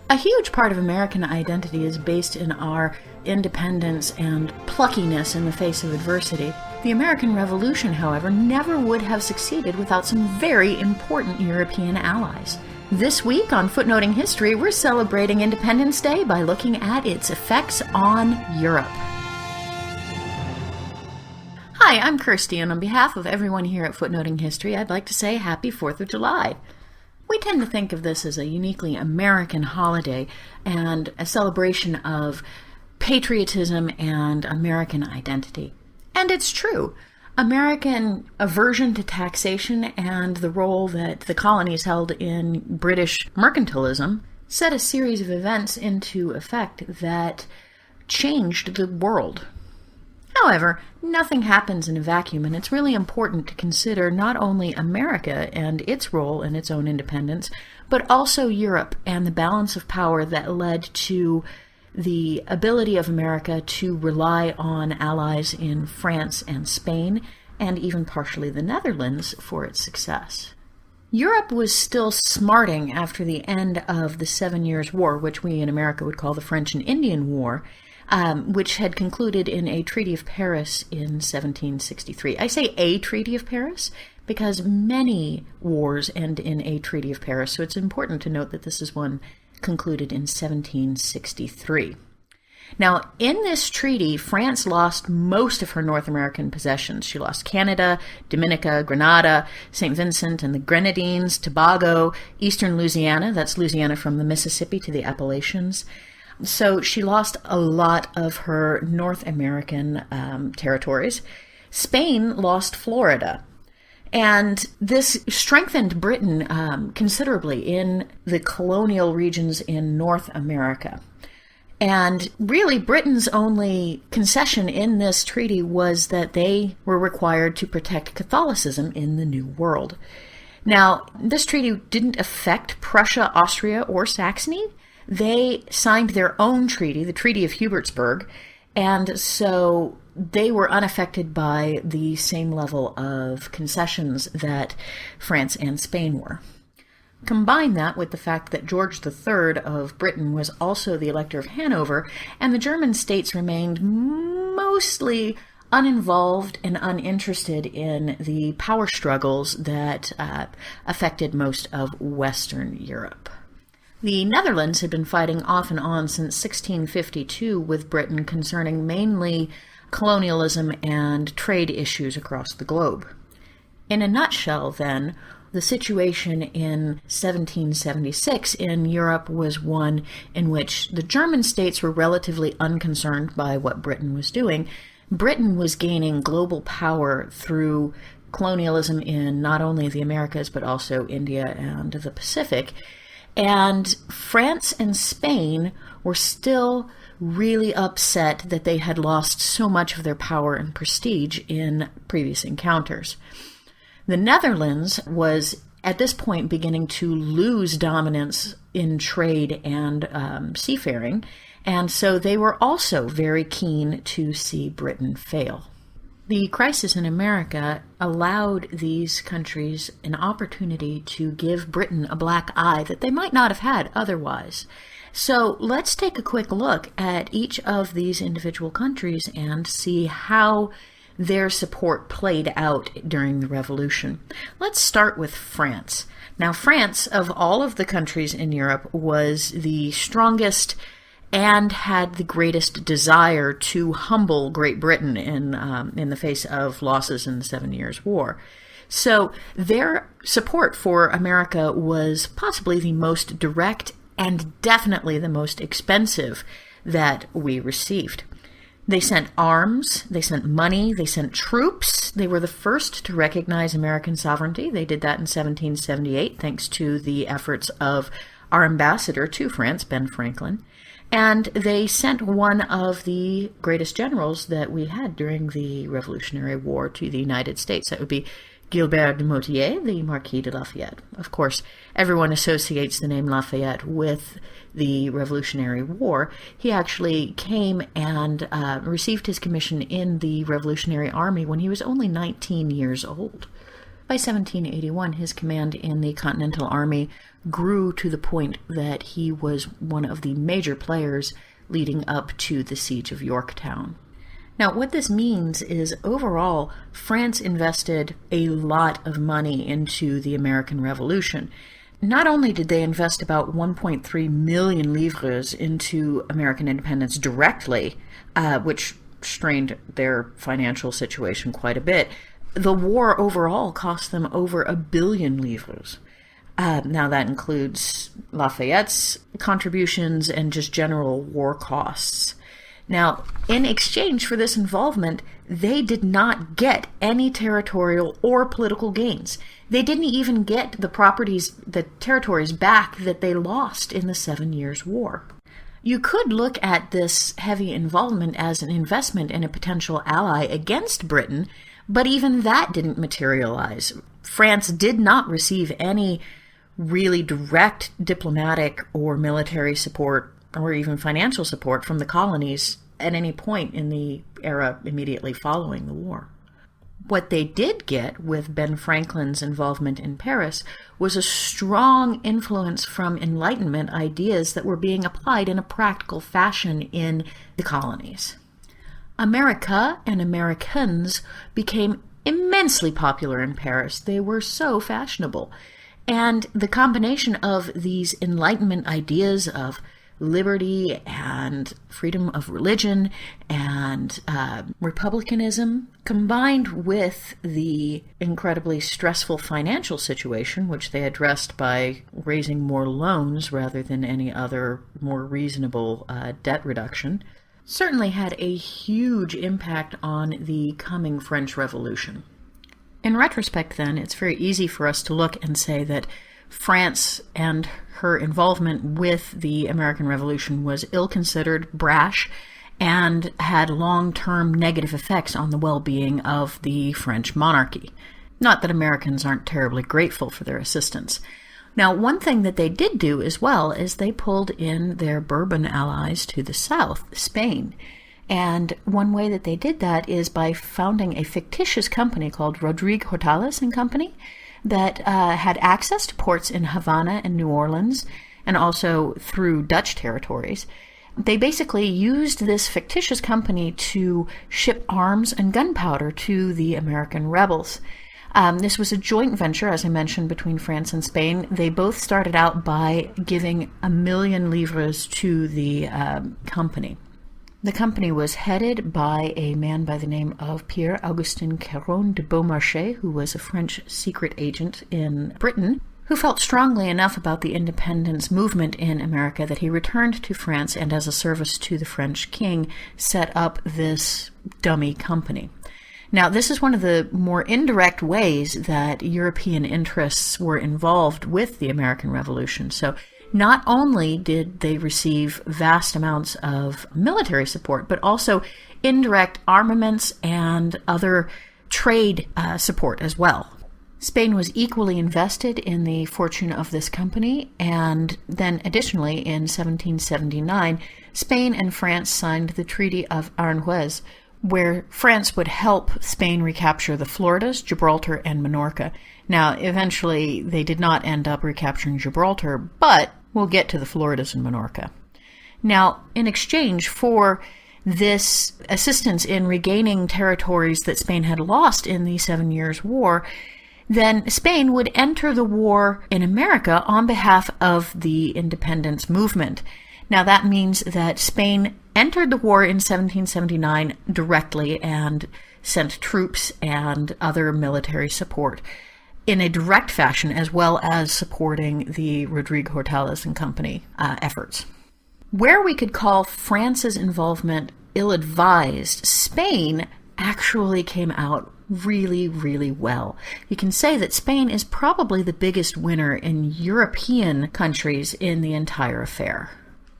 A huge part of American identity is based in our independence and pluckiness in the face of adversity. The American Revolution, however, never would have succeeded without some very important European allies. This week on Footnoting History, we're celebrating Independence Day by looking at its effects on Europe. Hi, I'm Kirsti, and on behalf of everyone here at Footnoting History, I'd like to say Happy 4th of July. We tend to think of this as a uniquely American holiday and a celebration of patriotism and American identity. And it's true. American aversion to taxation and the role that the colonies held in British mercantilism set a series of events into effect that changed the world. However, nothing happens in a vacuum, and it's really important to consider not only America and its role in its own independence, but also Europe and the balance of power that led to the ability of America to rely on allies in France and Spain, and even partially the Netherlands, for its success. Europe was still smarting after the end of the 7 Years' War, which we in America would call the French and Indian War, which had concluded in a Treaty of Paris in 1763. I say a Treaty of Paris because many wars end in a Treaty of Paris, so it's important to note that this is one concluded in 1763. Now, in this treaty, France lost most of her North American possessions. She lost Canada, Dominica, Grenada, St. Vincent and the Grenadines, Tobago, eastern Louisiana, that's Louisiana from the Mississippi to the Appalachians. So she lost a lot of her North American territories. Spain lost Florida. And this strengthened Britain considerably in the colonial regions in North America. And really, Britain's only concession in this treaty was that they were required to protect Catholicism in the New World. Now, this treaty didn't affect Prussia, Austria, or Saxony. They signed their own treaty, the Treaty of Hubertsburg, and so they were unaffected by the same level of concessions that France and Spain were. Combine that with the fact that George III of Britain was also the Elector of Hanover, and the German states remained mostly uninvolved and uninterested in the power struggles that affected most of Western Europe. The Netherlands had been fighting off and on since 1652 with Britain concerning mainly colonialism and trade issues across the globe. In a nutshell, then, the situation in 1776 in Europe was one in which the German states were relatively unconcerned by what Britain was doing. Britain was gaining global power through colonialism in not only the Americas but also India and the Pacific. And France and Spain were still really upset that they had lost so much of their power and prestige in previous encounters. The Netherlands was at this point beginning to lose dominance in trade and seafaring, and so they were also very keen to see Britain fail. The crisis in America allowed these countries an opportunity to give Britain a black eye that they might not have had otherwise. So let's take a quick look at each of these individual countries and see how their support played out during the Revolution. Let's start with France. Now, France, of all of the countries in Europe, was the strongest and had the greatest desire to humble Great Britain in the face of losses in the 7 Years' War. So their support for America was possibly the most direct and definitely the most expensive that we received. They sent arms, they sent money, they sent troops. They were the first to recognize American sovereignty. They did that in 1778, thanks to the efforts of our ambassador to France, Ben Franklin. And they sent one of the greatest generals that we had during the Revolutionary War to the United States. That would be Gilbert de Mottier, the Marquis de Lafayette. Of course, everyone associates the name Lafayette with the Revolutionary War. He actually came and received his commission in the Revolutionary Army when he was only 19 years old. By 1781, his command in the Continental Army grew to the point that he was one of the major players leading up to the Siege of Yorktown. Now, what this means is overall, France invested a lot of money into the American Revolution. Not only did they invest about 1.3 million livres into American independence directly, which strained their financial situation quite a bit, the war overall cost them over 1 billion livres. Now that includes Lafayette's contributions and just general war costs. Now, in exchange for this involvement, they did not get any territorial or political gains. They didn't even get the territories back that they lost in the 7 Years' War. You could look at this heavy involvement as an investment in a potential ally against Britain, but even that didn't materialize. France did not receive any really direct diplomatic or military support or even financial support from the colonies at any point in the era immediately following the war. What they did get with Ben Franklin's involvement in Paris was a strong influence from Enlightenment ideas that were being applied in a practical fashion in the colonies. America and Americans became immensely popular in Paris. They were so fashionable. And the combination of these Enlightenment ideas of liberty and freedom of religion and republicanism, combined with the incredibly stressful financial situation, which they addressed by raising more loans rather than any other more reasonable debt reduction, certainly had a huge impact on the coming French Revolution. In retrospect, then, it's very easy for us to look and say that France and her involvement with the American Revolution was ill-considered, brash, and had long-term negative effects on the well-being of the French monarchy. Not that Americans aren't terribly grateful for their assistance. Now, one thing that they did do as well is they pulled in their Bourbon allies to the south, Spain. And one way that they did that is by founding a fictitious company called Rodrigue Hortales and Company that had access to ports in Havana and New Orleans, and also through Dutch territories. They basically used this fictitious company to ship arms and gunpowder to the American rebels. This was a joint venture, as I mentioned, between France and Spain. They both started out by giving 1 million livres to the company. The company was headed by a man by the name of Pierre-Augustin Caron de Beaumarchais, who was a French secret agent in Britain, who felt strongly enough about the independence movement in America that he returned to France and, as a service to the French king, set up this dummy company. Now, this is one of the more indirect ways that European interests were involved with the American Revolution. So not only did they receive vast amounts of military support, but also indirect armaments and other trade support as well. Spain was equally invested in the fortune of this company, and then additionally in 1779, Spain and France signed the Treaty of Aranjuez, where France would help Spain recapture the Floridas, Gibraltar, and Minorca. Now, eventually, they did not end up recapturing Gibraltar, but we'll get to the Floridas and Minorca. Now, in exchange for this assistance in regaining territories that Spain had lost in the 7 Years' War, then Spain would enter the war in America on behalf of the independence movement. Now, that means that Spain entered the war in 1779 directly and sent troops and other military support in a direct fashion, as well as supporting the Rodrigue Hortales and Company efforts. Where we could call France's involvement ill-advised, Spain actually came out really, really well. You can say that Spain is probably the biggest winner in European countries in the entire affair.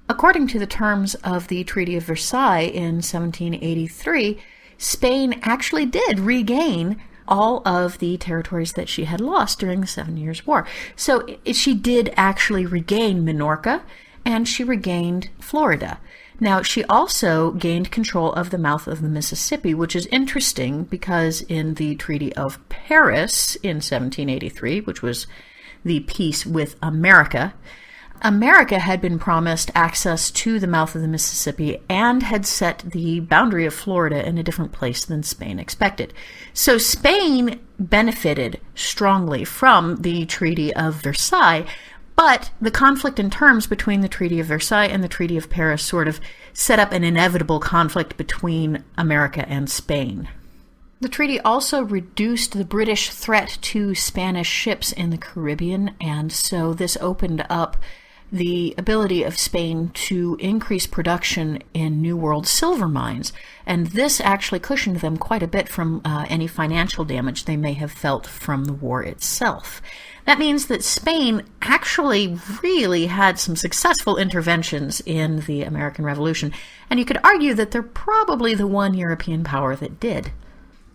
According to the terms of the Treaty of Versailles in 1783, Spain actually did regain all of the territories that she had lost during the 7 Years' War. So she did actually regain Minorca, and she regained Florida. Now, she also gained control of the mouth of the Mississippi, which is interesting because in the Treaty of Paris in 1783, which was the peace with America, America had been promised access to the mouth of the Mississippi and had set the boundary of Florida in a different place than Spain expected. So Spain benefited strongly from the Treaty of Versailles, but the conflict in terms between the Treaty of Versailles and the Treaty of Paris sort of set up an inevitable conflict between America and Spain. The treaty also reduced the British threat to Spanish ships in the Caribbean, and so this opened up the ability of Spain to increase production in New World silver mines, and this actually cushioned them quite a bit from any financial damage they may have felt from the war itself. That means that Spain actually really had some successful interventions in the American Revolution, and you could argue that they're probably the one European power that did.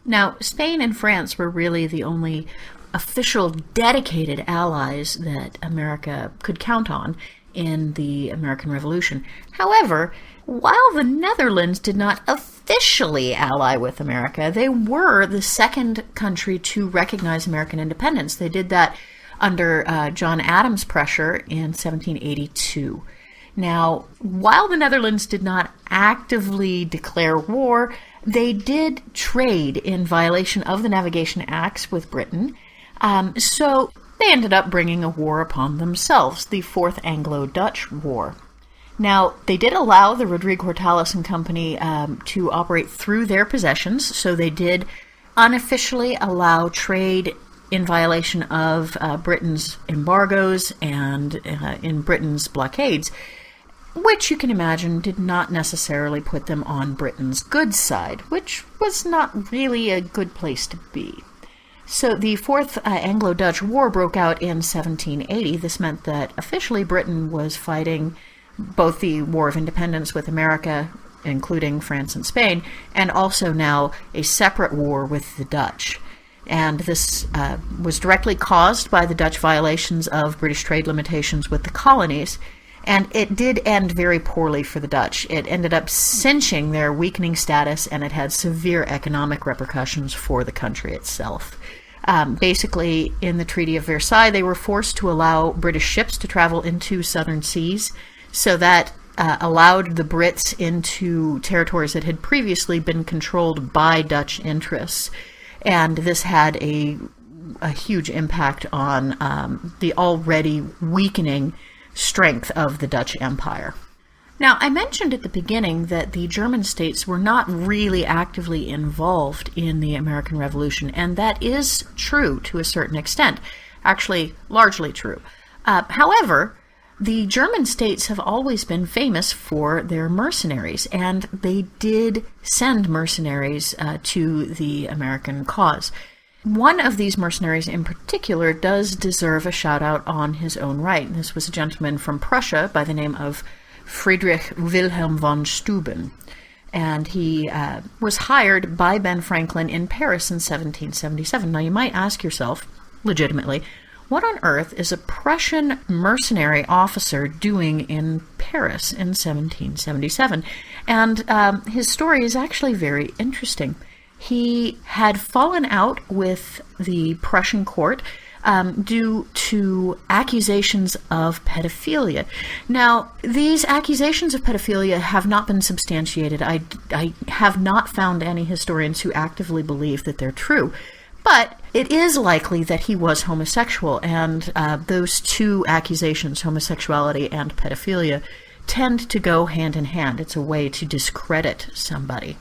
Now, Spain and France were really the only official dedicated allies that America could count on in the American Revolution. However, while the Netherlands did not officially ally with America, they were the second country to recognize American independence. They did that under John Adams' pressure in 1782. Now, while the Netherlands did not actively declare war, they did trade in violation of the Navigation Acts with Britain, so they ended up bringing a war upon themselves, the Fourth Anglo-Dutch War. Now, they did allow the Rodrigo Hortalas and Company to operate through their possessions, so they did unofficially allow trade in violation of Britain's embargoes and in Britain's blockades, which you can imagine did not necessarily put them on Britain's good side, which was not really a good place to be. So the Fourth Anglo-Dutch War broke out in 1780. This meant that officially Britain was fighting both the War of Independence with America, including France and Spain, and also now a separate war with the Dutch. And this was directly caused by the Dutch violations of British trade limitations with the colonies, and it did end very poorly for the Dutch. It ended up cinching their weakening status, and it had severe economic repercussions for the country itself. Basically, in the Treaty of Versailles, they were forced to allow British ships to travel into southern seas, so that allowed the Brits into territories that had previously been controlled by Dutch interests. And this had a huge impact on the already weakening strength of the Dutch Empire. Now, I mentioned at the beginning that the German states were not really actively involved in the American Revolution, and that is true to a certain extent, actually largely true. However, the German states have always been famous for their mercenaries, and they did send mercenaries to the American cause. One of these mercenaries in particular does deserve a shout-out on his own right. This was a gentleman from Prussia by the name of Friedrich Wilhelm von Steuben, and he was hired by Ben Franklin in Paris in 1777. Now, you might ask yourself, legitimately, what on earth is a Prussian mercenary officer doing in Paris in 1777? And his story is actually very interesting. He had fallen out with the Prussian court due to accusations of pedophilia. Now, these accusations of pedophilia have not been substantiated. I have not found any historians who actively believe that they're true. But it is likely that he was homosexual, and those two accusations, homosexuality and pedophilia, tend to go hand in hand. It's a way to discredit somebody.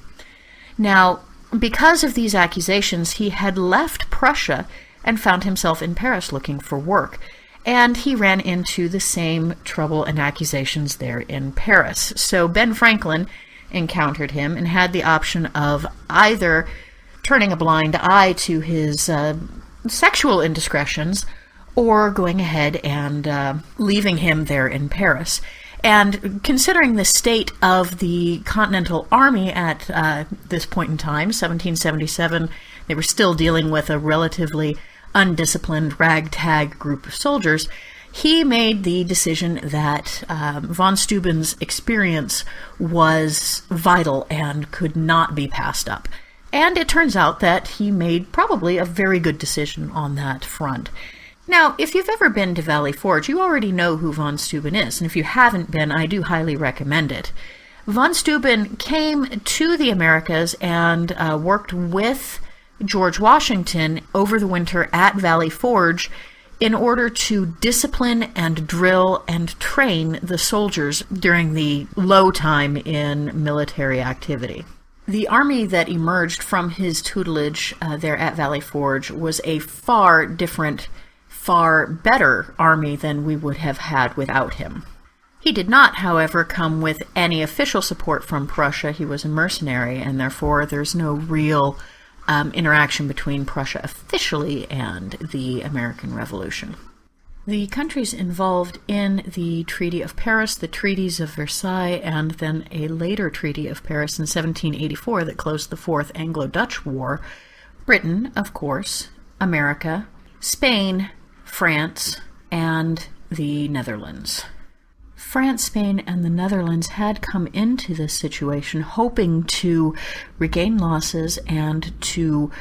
Now, because of these accusations, he had left Prussia and found himself in Paris looking for work. And he ran into the same trouble and accusations there in Paris. So Ben Franklin encountered him and had the option of either turning a blind eye to his sexual indiscretions or going ahead and leaving him there in Paris. And considering the state of the Continental Army at this point in time, 1777, they were still dealing with a relatively undisciplined ragtag group of soldiers. He made the decision that von Steuben's experience was vital and could not be passed up. And it turns out that he made probably a very good decision on that front. Now, if you've ever been to Valley Forge, you already know who von Steuben is, and if you haven't been, I do highly recommend it. Von Steuben came to the Americas and worked with George Washington over the winter at Valley Forge in order to discipline and drill and train the soldiers during the low time in military activity. The army that emerged from his tutelage there at Valley Forge was a far different, far better army than we would have had without him. He did not, however, come with any official support from Prussia. He was a mercenary, and therefore there's no real interaction between Prussia officially and the American Revolution. The countries involved in the Treaty of Paris, the Treaties of Versailles, and then a later Treaty of Paris in 1784 that closed the Fourth Anglo-Dutch War: Britain, of course, America, Spain, France, and the Netherlands. France, Spain, and the Netherlands had come into this situation hoping to regain losses and to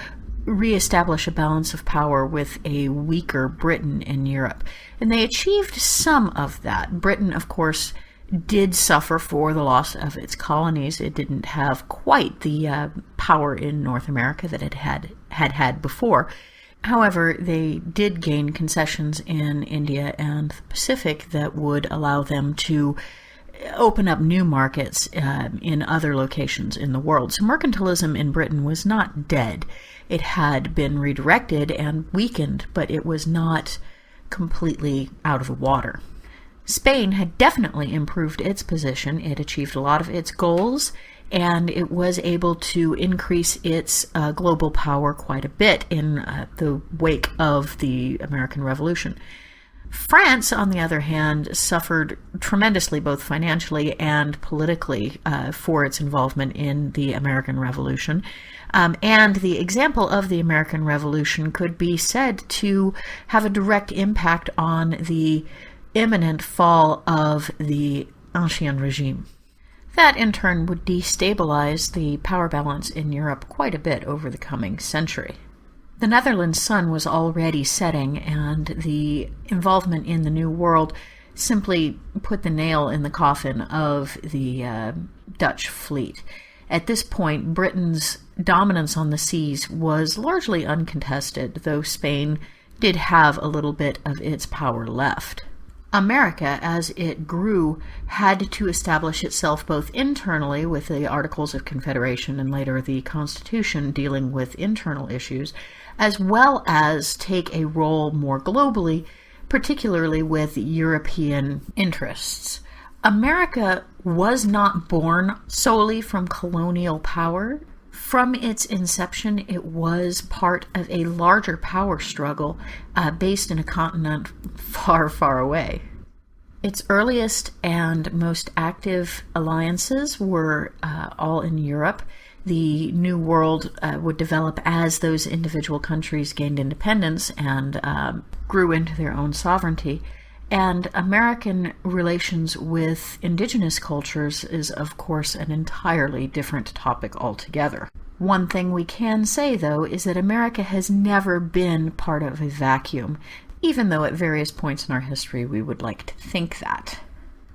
reestablish a balance of power with a weaker Britain in Europe. And they achieved some of that. Britain, of course, did suffer for the loss of its colonies. It didn't have quite the power in North America that it had before. However, they did gain concessions in India and the Pacific that would allow them to open up new markets in other locations in the world. So mercantilism in Britain was not dead. It had been redirected and weakened, but it was not completely out of the water. Spain had definitely improved its position. It achieved a lot of its goals, and it was able to increase its global power quite a bit in the wake of the American Revolution. France, on the other hand, suffered tremendously both financially and politically for its involvement in the American Revolution. And the example of the American Revolution could be said to have a direct impact on the imminent fall of the Ancien Regime. That, in turn, would destabilize the power balance in Europe quite a bit over the coming century. The Netherlands' sun was already setting, and the involvement in the New World simply put the nail in the coffin of the Dutch fleet. At this point, Britain's dominance on the seas was largely uncontested, though Spain did have a little bit of its power left. America, as it grew, had to establish itself both internally with the Articles of Confederation and later the Constitution dealing with internal issues, as well as take a role more globally, particularly with European interests. America was not born solely from colonial power. From its inception, it was part of a larger power struggle based in a continent far, far away. Its earliest and most active alliances were all in Europe. The New World would develop as those individual countries gained independence and grew into their own sovereignty. And American relations with indigenous cultures is, of course, an entirely different topic altogether. One thing we can say, though, is that America has never been part of a vacuum, even though at various points in our history we would like to think that.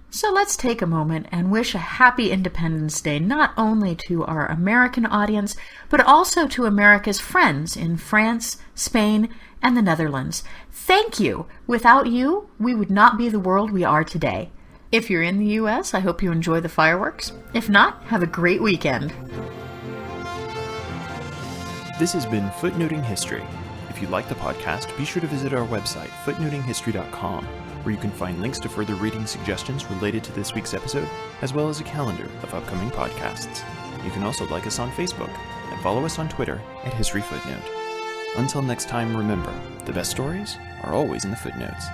So let's take a moment and wish a happy Independence Day not only to our American audience, but also to America's friends in France, Spain, and the Netherlands. Thank you! Without you, we would not be the world we are today. If you're in the U.S., I hope you enjoy the fireworks. If not, have a great weekend. This has been Footnoting History. If you like the podcast, be sure to visit our website, footnotinghistory.com, where you can find links to further reading suggestions related to this week's episode, as well as a calendar of upcoming podcasts. You can also like us on Facebook and follow us on Twitter at History Footnote. Until next time, remember, the best stories are always in the footnotes.